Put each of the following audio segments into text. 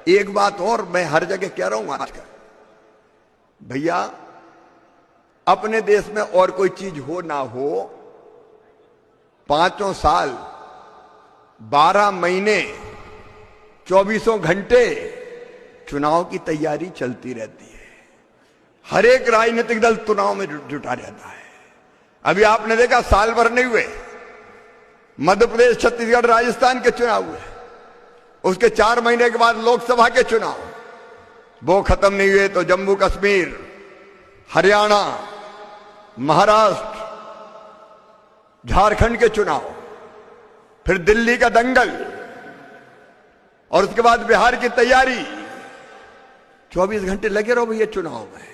एक बात और मैं हर जगह कह रहा हूं आजकल, भैया अपने देश में और कोई चीज हो ना हो, 5 साल 12 महीने 24 घंटे चुनाव की तैयारी चलती रहती है। हर एक राजनीतिक दल चुनाव में जुटा रहता है। अभी आपने देखा साल भर नहीं हुए, मध्य प्रदेश, छत्तीसगढ़, राजस्थान के चुनाव हुए, उसके 4 महीने के बाद लोकसभा के चुनाव, वो खत्म नहीं हुए तो जम्मू कश्मीर, हरियाणा, महाराष्ट्र, झारखंड के चुनाव, फिर दिल्ली का दंगल, और उसके बाद बिहार की तैयारी। 24 घंटे लगे रहो भैया चुनाव में।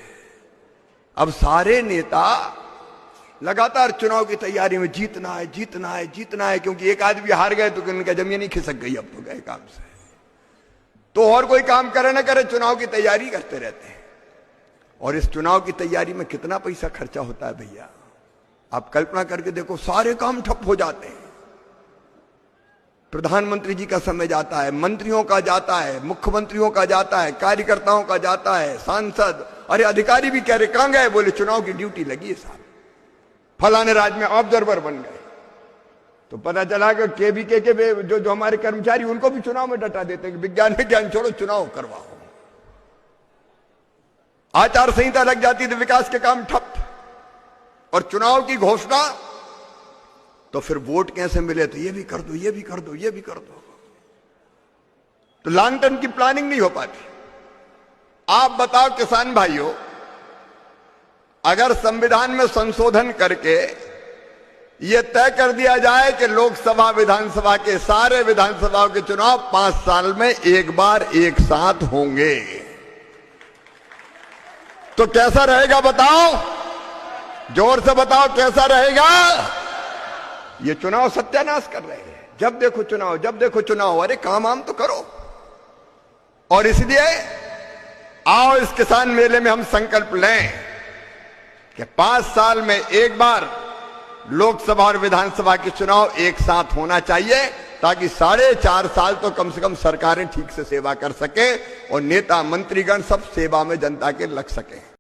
अब सारे नेता लगातार चुनाव की तैयारी में जीतना है, जीतना है, जीतना है, क्योंकि एक आदमी हार गए तो उनका जमीन ही खिसक गई, अब तो गए काम से। तो और कोई काम करे ना करे, चुनाव की तैयारी करते रहते हैं। और इस चुनाव की तैयारी में कितना पैसा खर्चा होता है भैया, आप कल्पना करके देखो। सारे काम ठप हो जाते हैं। प्रधानमंत्री जी का समय जाता है, मंत्रियों का जाता है, मुख्यमंत्रियों का जाता है, कार्यकर्ताओं का जाता है, सांसद, अरे अधिकारी भी कह रहे कहां गए, बोले चुनाव की ड्यूटी लगी है साहब, फलाने राज्य में ऑब्जर्वर बन गए। तो पता चला कि केवीके के जो हमारे कर्मचारी, उनको भी चुनाव में डटा देते हैं कि विज्ञान छोड़ो, चुनाव करवाओ। आचार संहिता लग जाती तो विकास के काम ठप, और चुनाव की घोषणा तो फिर वोट कैसे मिले, तो ये भी कर दो, ये भी कर दो, ये भी कर दो। तो लॉन्ग टर्म की प्लानिंग नहीं हो पाती। आप बताओ किसान भाइयों, अगर संविधान में संशोधन करके यह तय कर दिया जाए कि लोकसभा विधानसभा के सारे विधानसभाओं के चुनाव 5 साल में एक बार एक साथ होंगे, तो कैसा रहेगा बताओ, जोर से बताओ कैसा रहेगा। ये चुनाव सत्यानाश कर रहे हैं। जब देखो चुनाव, जब देखो चुनाव, अरे काम आम तो करो। और इसलिए आओ इस किसान मेले में हम संकल्प लें कि 5 साल में एक बार लोकसभा और विधानसभा के चुनाव एक साथ होना चाहिए, ताकि 4.5 साल तो कम से कम सरकारें ठीक से सेवा कर सके और नेता मंत्रीगण सब सेवा में जनता के लग सके।